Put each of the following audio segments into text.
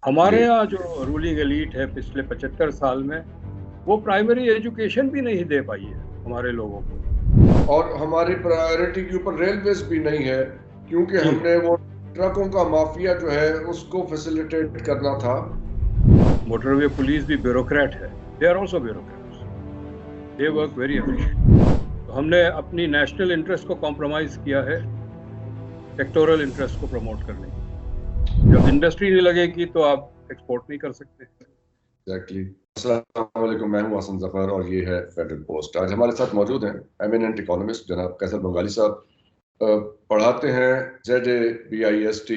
हमारे यहाँ जो रूलिंग एलीट है पिछले 75 साल में, वो प्राइमरी एजुकेशन भी नहीं दे पाई है हमारे लोगों को। और हमारी प्रायोरिटी के ऊपर रेलवेज भी नहीं है, क्योंकि हमने वो ट्रकों का माफिया जो है उसको फैसिलिटेट करना था। मोटरवे पुलिस भी ब्यूरोक्रेट है, they are also bureaucrats, they work very efficient. तो हमने अपनी नेशनल इंटरेस्ट को कॉम्प्रोमाइज किया है सेक्टोरल इंटरेस्ट को प्रमोट करने की। जब इंडस्ट्री नहीं लगेगी तो आप एक्सपोर्ट नहीं कर सकते। एग्जैक्टली। अस्सलाम वालेकुम, मैं हूं हसन जफर और ये है फेडरल पोस्ट। आज हमारे साथ मौजूद हैं एमिनेंट इकोनॉमिस्ट जनाब कैसर बंगाली साहब। पढ़ाते हैं ZABIST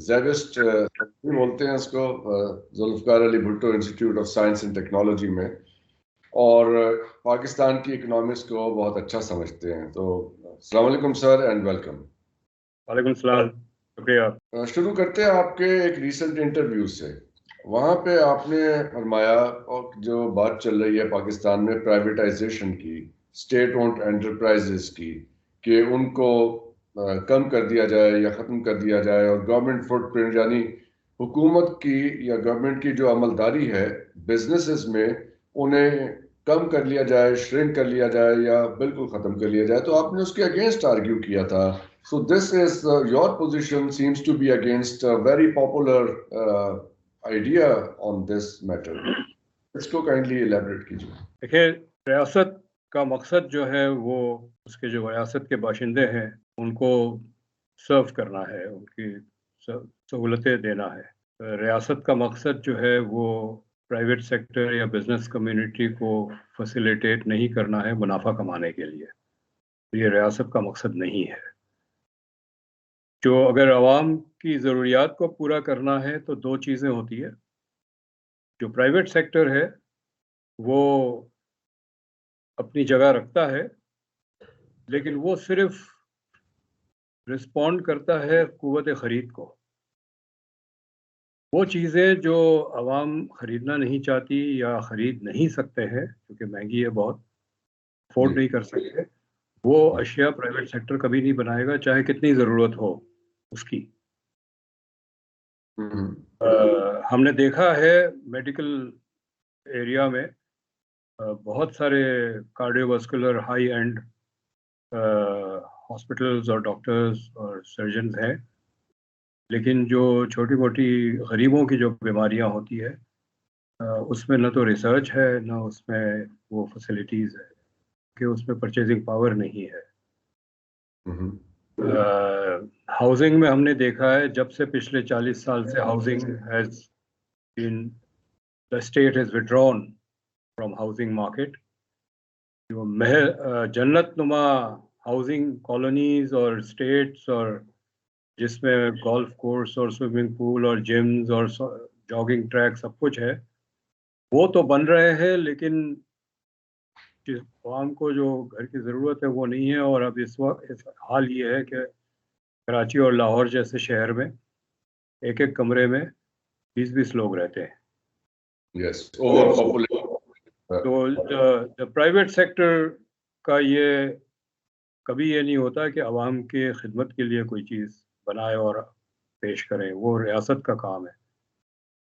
ज़ेविस्ट बोलते हैं इसको, Zulfikar Ali Bhutto institute of science and technology में, और पाकिस्तान की इकोनॉमिक्स को बहुत अच्छा समझते हैं। तो अस्सलाम वालेकुम सर एंड वेलकम। वालेकुम सलाम, शुक्रिया। शुरू करते हैं आपके एक रीसेंट इंटरव्यू से। वहाँ पे आपने फरमाया, और जो बात चल रही है पाकिस्तान में प्राइवेटाइजेशन की, स्टेट ओन्ड एंटरप्राइजेस की, कि उनको कम कर दिया जाए या ख़त्म कर दिया जाए, और गवर्नमेंट फुटप्रिंट यानी हुकूमत की या गवर्नमेंट की जो अमलदारी है बिजनेसेस में, उन्हें कम कर लिया जाए, श्रिंक कर लिया जाए या बिल्कुल ख़त्म कर लिया जाए। तो आपने उसके अगेंस्ट आर्ग्यू किया था। So this is your position seems to be against a very popular idea on this matter. इसको काइंडली एलैबोरेट कीजिए। देखिए, रियासत का मकसद जो है वो उसके जो रियासत के बाशिंदे हैं उनको सर्व करना है, उनकी सहूलतें देना है। रियासत का मकसद जो है वो प्राइवेट सेक्टर या बिजनेस कम्युनिटी को फैसिलिटेट नहीं करना है मुनाफा कमाने के लिए। ये रियासत का मकसद नहीं है। जो अगर आवाम की ज़रूरियात को पूरा करना है तो दो चीज़ें होती है। जो प्राइवेट सेक्टर है वो अपनी जगह रखता है, लेकिन वो सिर्फ रिस्पॉन्ड करता है कुव्वत ख़रीद को। वो चीज़ें जो आवाम ख़रीदना नहीं चाहती या ख़रीद नहीं सकते हैं क्योंकि महंगी है, बहुत अफोर्ड नहीं कर सकते, वो अशिया प्राइवेट सेक्टर कभी नहीं बनाएगा, चाहे कितनी ज़रूरत हो उसकी। हमने देखा है मेडिकल एरिया में बहुत सारे कार्डियोवास्कुलर हाई एंड हॉस्पिटल्स और डॉक्टर्स और सर्जन्स हैं, लेकिन जो छोटी मोटी गरीबों की जो बीमारियां होती है उसमें न तो रिसर्च है, न उसमें वो फैसिलिटीज़ है, कि उसमें परचेजिंग पावर नहीं है। हाउसिंग में हमने देखा है, जब से पिछले 40 साल से housing has been, the state has withdrawn from housing market. जो जन्नत नुमा हाउसिंग कॉलोनीज और स्टेट्स, और जिसमें गोल्फ कोर्स और स्विमिंग पूल और जिम्स और जॉगिंग ट्रैक सब कुछ है, वो तो बन रहे हैं, लेकिन जिस आवाम को जो घर की ज़रूरत है वो नहीं है। और अब इस वक्त हाल ये है कि कराची और लाहौर जैसे शहर में एक एक कमरे में 20-20 लोग रहते हैं। Yes, overpopulation. तो प्राइवेट सेक्टर का ये कभी ये नहीं होता कि आवाम की खिदमत के लिए कोई चीज़ बनाए और पेश करें, वो रियासत का काम है।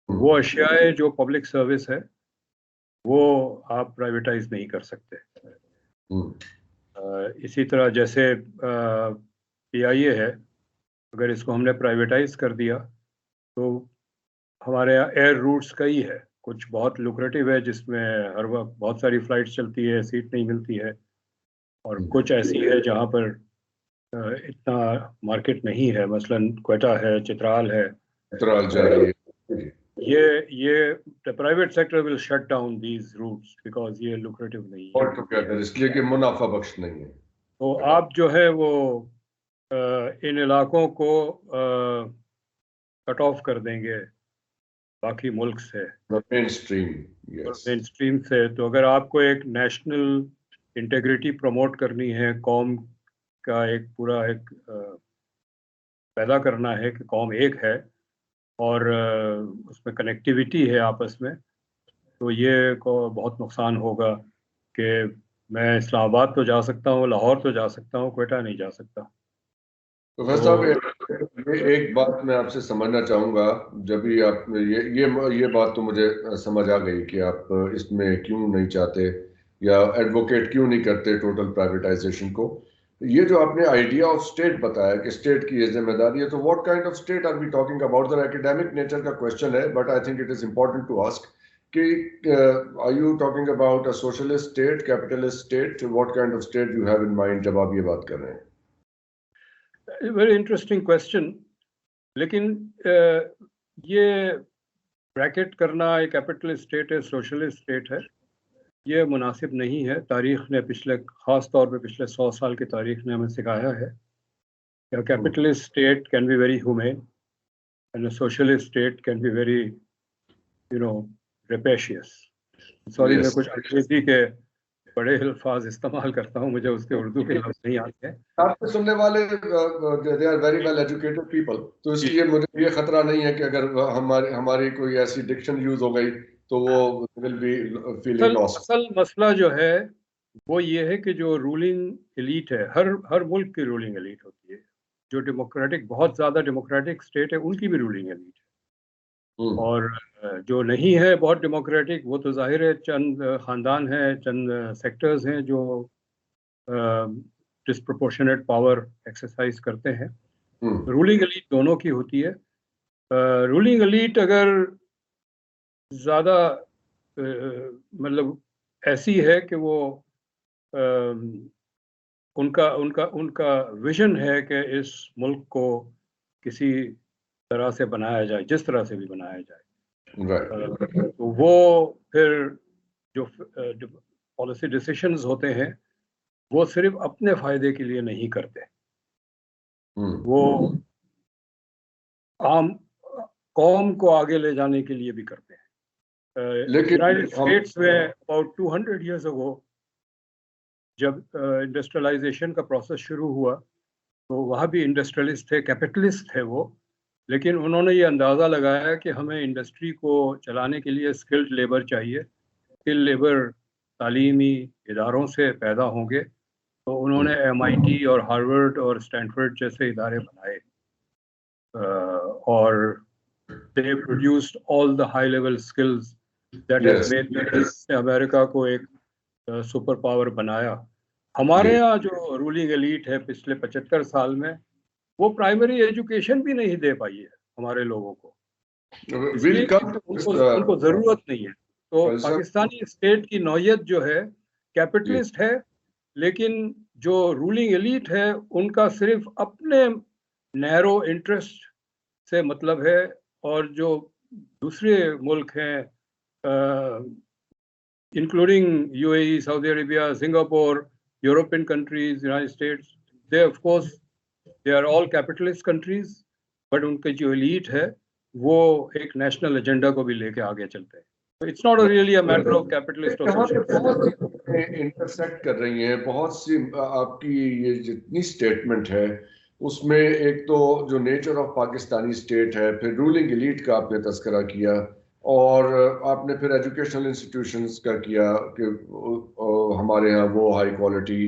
वो अशियाएँ जो पब्लिक सर्विस है वो आप प्राइवेटाइज नहीं कर सकते। इसी तरह जैसे PIA है, अगर इसको हमने प्राइवेटाइज कर दिया तो हमारे यहाँ एयर रूट्स कई है, कुछ बहुत लुक्रेटिव है जिसमें हर वक्त बहुत सारी फ्लाइट्स चलती है, सीट नहीं मिलती है, और कुछ ऐसी है जहाँ पर इतना मार्केट नहीं है, मसलन क्वेटा है, चित्राल है। ये the private sector will shut down these routes because ये लुक्रेटिव नहीं है, इसलिए कि मुनाफा बख्श नहीं है। तो आप जो है वो इन इलाकों को कट ऑफ कर देंगे बाकी मुल्क से, मेन स्ट्रीम से। तो अगर आपको एक नेशनल इंटेग्रिटी प्रमोट करनी है, कौम का एक पूरा एक पैदा करना है कि कौम एक है और उसमें कनेक्टिविटी है आपस में, तो ये को बहुत नुकसान होगा कि मैं इस्लामाबाद तो जा सकता हूँ, लाहौर तो जा सकता हूँ, क्वेटा नहीं जा सकता। प्रोफेसर साहब, ایک بات میں آپ سے سمجھنا چاہوں گا، جب بھی آپ یہ بات تو مجھے سمجھ آ گئی کہ آپ اس میں کیوں نہیں چاہتے یا ایڈوکیٹ کیوں نہیں کرتے ٹوٹل پرائیویٹائزیشن کو. یہ جو آپ نے آئیڈیا آف اسٹیٹ بتایا کہ اسٹیٹ کی یہ ذمہ داری ہے، تو what kind of state are we talking about? ذرا ایکیڈیمک نیچر کا کوشچن ہے، but I think it is important to ask کہ are you talking about a socialist state, capitalist state? What kind of state you have in mind جب آپ یہ بات کر رہے ہیں؟ Very interesting question. لیکن یہ بریکٹ کرنا ایک کیپٹلسٹ اسٹیٹ ہے، سوشلسٹ اسٹیٹ ہے، یہ مناسب نہیں ہے. تاریخ نے خاص طور پہ پچھلے 100 سال کی تاریخ نے ہمیں سکھایا ہے کہ capitalist state can be very humane and a socialist state can be very rapacious. Sorry میں کچھ انگریزی کے بڑے الفاظ استعمال کرتا ہوں، مجھے اس کے اردو کے لفظ نہیں آتے. آپ کے سننے والے they are very well educated people، تو اس لیے مجھے یہ خطرہ نہیں ہے کہ اگر ہماری کوئی ایسی ڈکشن یوز ہو گئی تو وہ will be feeling lost. اصل مسئلہ جو ہے وہ یہ ہے کہ جو رولنگ ایلیٹ ہے، ہر ملک کی رولنگ ایلیٹ ہوتی ہے. جو ڈیموکریٹک، بہت زیادہ ڈیموکریٹک اسٹیٹ ہے، ان کی بھی رولنگ ایلیٹ ہے. اور جو نہیں ہے بہت ڈیموکریٹک، وہ تو ظاہر ہے چند خاندان ہیں، چند سیکٹرز ہیں جو ڈسپروپورشنیٹ پاور ایکسرسائز کرتے ہیں. رولنگ ایلیٹ دونوں کی ہوتی ہے. رولنگ ایلیٹ اگر زیادہ مطلب ایسی ہے کہ وہ ان کا ویژن ہے کہ اس ملک کو کسی طرح سے بنایا جائے، جس طرح سے بھی بنایا جائے، تو وہ پھر جو پالیسی ڈیسیشنز ہوتے ہیں وہ صرف اپنے فائدے کے لیے نہیں کرتے، وہ عام قوم کو آگے لے جانے کے لیے بھی کرتے ہیں. یونائٹڈ اسٹیٹس میں about 200 years ago جب انڈسٹریلائزیشن کا پروسیس شروع ہوا تو وہاں بھی انڈسٹریلسٹ تھے، کیپٹلسٹ تھے وہ، لیکن انہوں نے یہ اندازہ لگایا کہ ہمیں انڈسٹری کو چلانے کے لیے اسکلڈ لیبر چاہیے. اسکل لیبر تعلیمی اداروں سے پیدا ہوں گے، تو انہوں نے MIT اور ہارورڈ اور اسٹینفورڈ جیسے ادارے بنائے، اور they produced all the high level skills that has made امریکہ کو ایک سپر پاور بنایا. ہمارے یہاں جو رولنگ ایلیٹ ہے پچھلے 75 سال میں، وہ پرائمری ایجوکیشن بھی نہیں دے پائی ہے ہمارے لوگوں کو، ان کو ضرورت نہیں ہے. تو پاکستانی اسٹیٹ کی نوعیت جو ہے کیپٹلسٹ ہے، لیکن جو رولنگ ایلیٹ ہے ان کا صرف اپنے نیرو انٹرسٹ سے مطلب ہے، اور جو دوسرے ملک ہیں including UAE، Saudi Arabia, Singapore, European countries, United States, they of course they are all capitalist countries، but in کے جو ایلیٹ ہے وہ ایک نیشنل ایجنڈا کو بھی لے کے آگے چلتے ہیں. It's not really a matter of capitalist or socialist. Intersect کر رہی ہیں بہت سی آپ کی یہ جتنی اسٹیٹمنٹ ہے اس میں، ایک تو جو نیچر آف پاکستانی اسٹیٹ ہے، پھر رولنگ ایلیٹ کا آپ نے تذکرہ کیا، اور آپ نے پھر ایجوکیشنل انسٹیٹیوشنز کا کیا کہ ہمارے ہاں وہ ہائی کوالٹی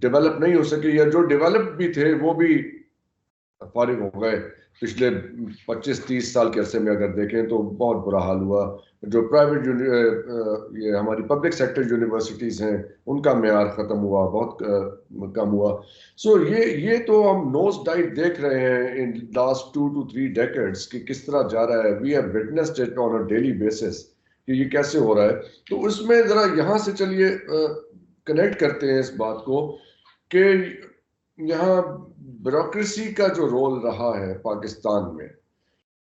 ڈیولپ نہیں ہو سکے، یا جو ڈیولپ بھی تھے وہ بھی فارغ ہو گئے. پچھلے 25-30 سال کے عرصے میں اگر دیکھیں تو بہت برا حال ہوا. جو پرائیویٹ یہ ہماری پبلک سیکٹر یونیورسٹیز ہیں ان کا معیار ختم ہوا، بہت کم ہوا. سو یہ تو ہم نوز ڈائیو دیکھ رہے ہیں ان لاسٹ 2 to 3 decades کہ کس طرح جا رہا ہے. We have witnessed it on a daily basis کہ یہ کیسے ہو رہا ہے. تو اس میں ذرا یہاں سے چلیے کنیکٹ کرتے ہیں اس بات کو کہ یہاں بیوروکریسی کا جو رول رہا ہے پاکستان میں،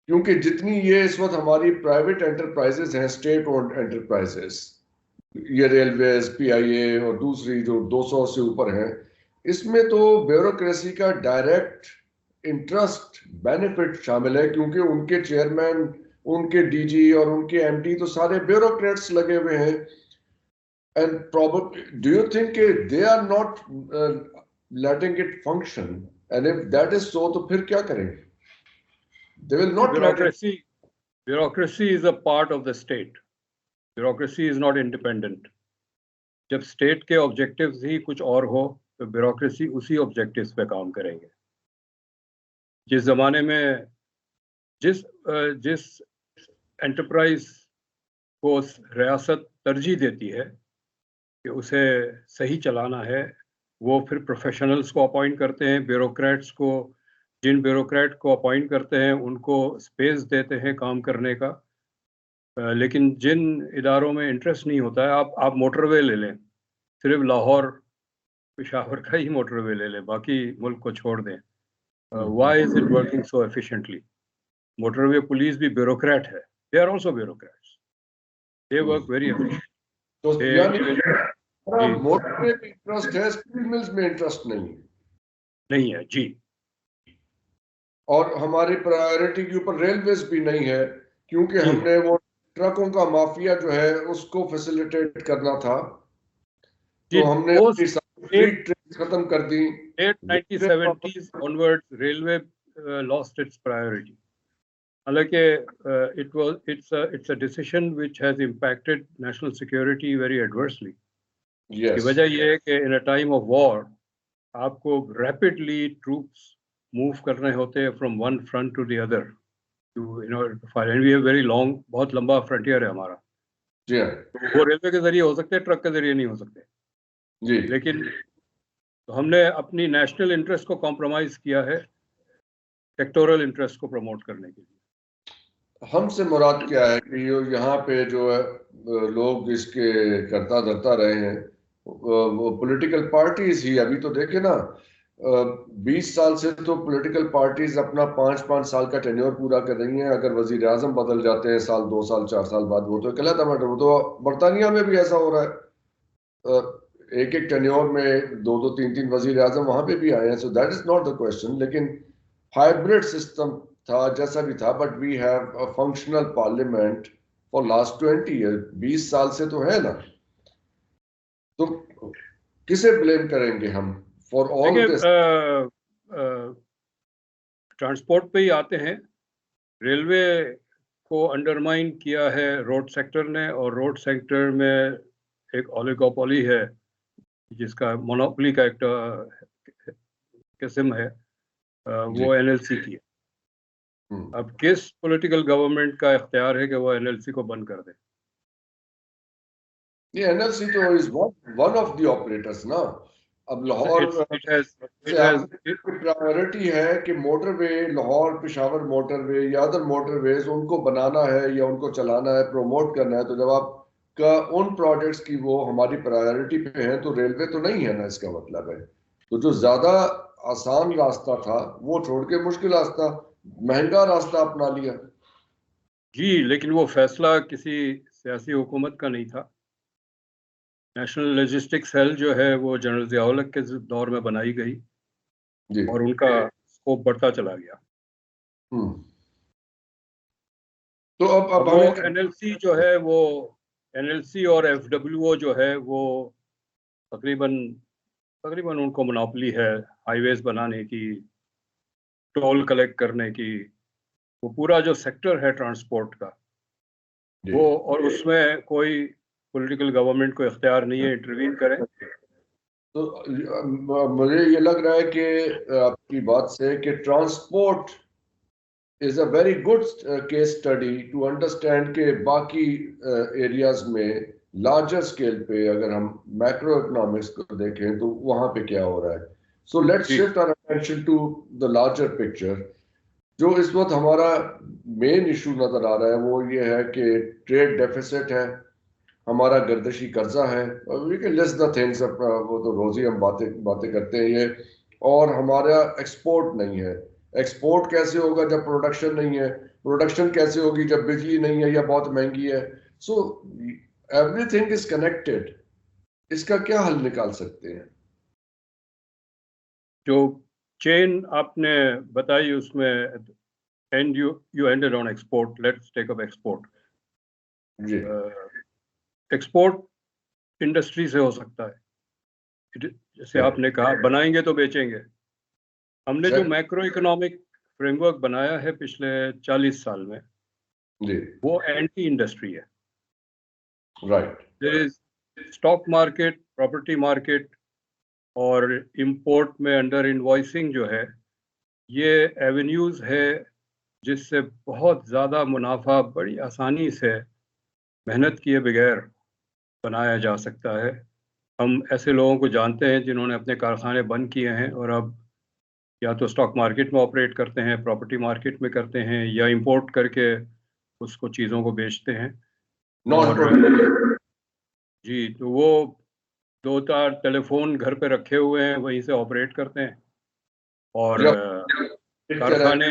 کیونکہ جتنی یہ اس وقت ہماری پرائیویٹ انٹرپرائزز ہیں، اسٹیٹ اونڈ انٹرپرائزز، یہ ریلویز، PIA اور دوسری جو 200 سے اوپر ہیں، اس میں تو بیوروکریسی کا ڈائریکٹ انٹرسٹ بینیفٹ شامل ہے، کیونکہ ان کے چیئرمین، ان کے DG اور ان کے MD تو سارے بیوروکریٹس لگے ہوئے ہیں. And probably, do you think they are not letting it function? And if that is so, تو پھر کیا کریں گے؟ They will not let it. Bureaucracy is a part of the state. Bureaucracy is not independent. جب state کے objectives ہی کچھ اور ہو تو bureaucracy اسی objectives پہ کام کریں گے. जिस ज़माने में जिस एंटरप्राइज को रियासत तरजीह देती है कि उसे सही चलाना है, वो फिर प्रोफेशनल्स को अपॉइंट करते हैं, ब्यूरोक्रेट्स को, जिन ब्यूरोक्रेट को अपॉइंट करते हैं उनको स्पेस देते हैं काम करने का। लेकिन जिन इदारों में इंटरेस्ट नहीं होता है, आप मोटरवे ले लें, सिर्फ लाहौर पेशावर का ही मोटरवे ले लें, बाकी मुल्क को छोड़ दें। Why is it working so efficiently? Motorway police भी ब्यूरोक्रेट है, they are also bureaucrats, they work very efficient. तो यानी मोटरवे में इंटरेस्ट है, स्टील मिल्स में इंटरेस्ट नहीं है जी। और हमारी प्रायोरिटी के ऊपर रेलवेज भी नहीं है, क्योंकि हमने वो ट्रकों का माफिया जो है उसको फैसिलिटेट करना था, तो हमने फ्री ट्रेन खत्म कर दी। 1970s onwards railway lost its priority. हालांकि it's a decision which has impacted national security very adversely. Yes. की वजह ये है कि in a time of war आपको rapidly troops move करने होते हैं from one front to the other to fight, and we have very long, बहुत लंबा frontier है हमारा। जी हाँ। वो रेलवे के जरिए हो सकते हैं, ट्रक के जरिए नहीं हो सकते जी। लेकिन तो हमने अपनी नेशनल इंटरेस्ट को कॉम्प्रोमाइज किया है सेक्टोरल इंटरेस्ट को प्रमोट करने के लिए। हमसे मुराद क्या है कि यहाँ पे जो है लोग इसके करता धरता रहे हैं, वो पॉलिटिकल पार्टीज ही। अभी तो देखे ना, 20 साल से तो पॉलिटिकल पार्टीज अपना 5-5 साल का टेन्योर पूरा कर रही हैं। अगर वजीर आजम बदल जाते हैं साल 2 साल 4 साल बाद, वो तो कहलाता मैटर। वो तो बरतानिया में भी ऐसा हो रहा है, एक टेन्योर में 2-2 3-3 वजीर आजम वहां पे भी आए हैं। So that is not the question. लेकिन हाइब्रिड सिस्टम था जैसा भी था, but we have a functional parliament for last 20 year, 20 साल से तो है ना। तो किसे ब्लेम करेंगे हम फॉर ऑल दिस? ट्रांसपोर्ट पे ही आते हैं। रेलवे को अंडरमाइन किया है रोड सेक्टर ने, और रोड सेक्टर में एक ओलिगोपोली है जिसका मोनोपोली का एक किस्म है, वो एनएलसी की है। अब किस पॉलिटिकल गवर्नमेंट का इख्तियार है कि वो एनएलसी को बंद कर दे? ये एनएलसी तो is one of the operators ना। अब लाहौर प्रायोरिटी है कि मोटरवे, लाहौर पेशावर मोटरवे या अदर मोटरवेज उनको बनाना है या उनको चलाना है, प्रमोट करना है। तो जब आप का उन प्रोजेक्ट्स की वो हमारी प्रायोरिटी पे हैं, तो रेलवे तो नहीं है ना, इसका मतलब है। तो जो ज्यादा आसान रास्ता था वो छोड़ के मुश्किल रास्ता, महंगा रास्ता अपना लिया जी। लेकिन वो फैसला किसी सियासी हुकूमत का नहीं था। नेशनल लॉजिस्टिक सेल जो है वो जनरल ज़िया-उल हक के दौर में बनाई गई जी। और उनका स्कोप बढ़ता चला गया। तो अब वो एनएलसी जो है, वो एनएलसी और एफडब्ल्यूओ जो है वो तकरीबन उनको मोनोपोली है हाईवेज बनाने की, टोल कलेक्ट करने की। वो पूरा जो सेक्टर है ट्रांसपोर्ट का वो, और उसमें कोई पॉलिटिकल गवर्नमेंट को इख्तियार नहीं है इंटरवीन करे। तो मुझे ये लग रहा है कि आपकी बात से कि transport is a very good case study to understand के बाकी एरियाज में लार्जर स्केल पे अगर हम मैक्रो इकोनॉमिक्स को देखें तो वहां पे क्या हो रहा है। So let's shift our attention to the larger picture. जो इस वक्त हमारा मेन इशू नजर आ रहा है वो ये है कि ट्रेड डेफिसिट है, हमारा गर्दशी कर्जा है, we can list the things, वो तो रोज ही हम बातें करते हैं ये। और हमारा एक्सपोर्ट नहीं है। एक्सपोर्ट कैसे होगा जब प्रोडक्शन नहीं है? प्रोडक्शन कैसे होगी जब बिजली नहीं है या बहुत महंगी है? So everything is connected. इसका क्या हल निकाल सकते हैं? जो चेन आपने बताई उसमें and you ended on export. Let's take up export. जी। एक्सपोर्ट इंडस्ट्री से हो सकता है, जैसे आपने कहा बनाएंगे तो बेचेंगे। हमने जो मैक्रो इकोनॉमिक फ्रेमवर्क बनाया है पिछले 40 साल में जी, वो एंटी इंडस्ट्री है। Right. There is stock market, property market और इंपोर्ट में अंडर इनवॉइसिंग जो है یہ ایونیوز ہے جس سے بہت زیادہ منافع بڑی آسانی سے محنت کیے بغیر بنایا جا سکتا ہے. ہم ایسے لوگوں کو جانتے ہیں جنہوں نے اپنے کارخانے بند کیے ہیں اور اب یا تو اسٹاک مارکیٹ میں آپریٹ کرتے ہیں, پراپرٹی مارکیٹ میں کرتے ہیں, یا امپورٹ کر کے اس کو چیزوں کو بیچتے ہیں. اور جی, تو وہ 2-4 ٹیلی فون گھر پہ رکھے ہوئے ہیں, وہیں سے آپریٹ کرتے ہیں. اور کارخانے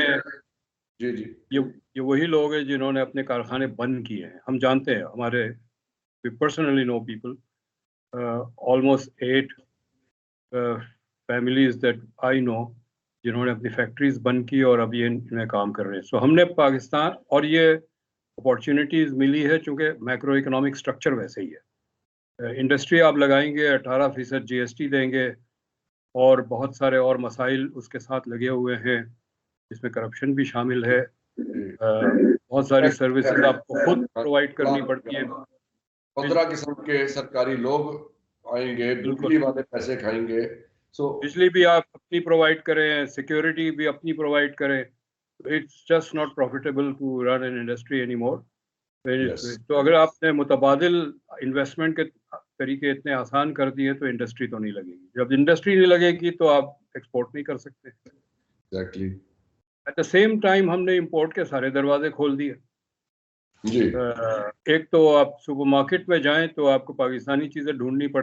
جی جی یہ وہی لوگ ہیں جنہوں نے اپنے کارخانے بند کیے ہیں. ہم جانتے ہیں, ہمارے personally know people, almost 8 families that I know جنہوں نے اپنی فیکٹریز بند کی اور اب یہ ان میں کام کر رہے ہیں. سو ہم نے پاکستان, اور یہ اپارچونیٹیز ملی ہے چونکہ میکرو اکنامک اسٹرکچر ویسے ہی ہے. انڈسٹری آپ لگائیں گے, 18% GST دیں گے, اور بہت سارے اور مسائل اس کے ساتھ لگے ہوئے ہیں جس میں کرپشن بھی شامل ہے. بہت ساری سروسز آپ کو خود پرووائڈ کرنی پڑتی ہیں. 15 قسم کے سرکاری لوگ آئیں گے, بجلی والے پیسے کھائیں گے. بجلی بھی آپ اپنی پرووائڈ کریں, سیکیورٹی بھی اپنی پرووائڈ کریں. It's just not profitable to run an industry any more. تو اگر آپ نے متبادل انویسٹمنٹ کے طریقے اتنے آسان کر دیے تو انڈسٹری تو نہیں لگے گی. جب انڈسٹری نہیں لگے گی تو آپ ایکسپورٹ نہیں کر سکتے. ایٹ دا سیم ٹائم ہم نے امپورٹ کے سارے دروازے کھول دیے. ایک تو آپ سپر مارکیٹ میں جائیں تو آپ کو پاکستانی چیزیں ڈھونڈنی پڑ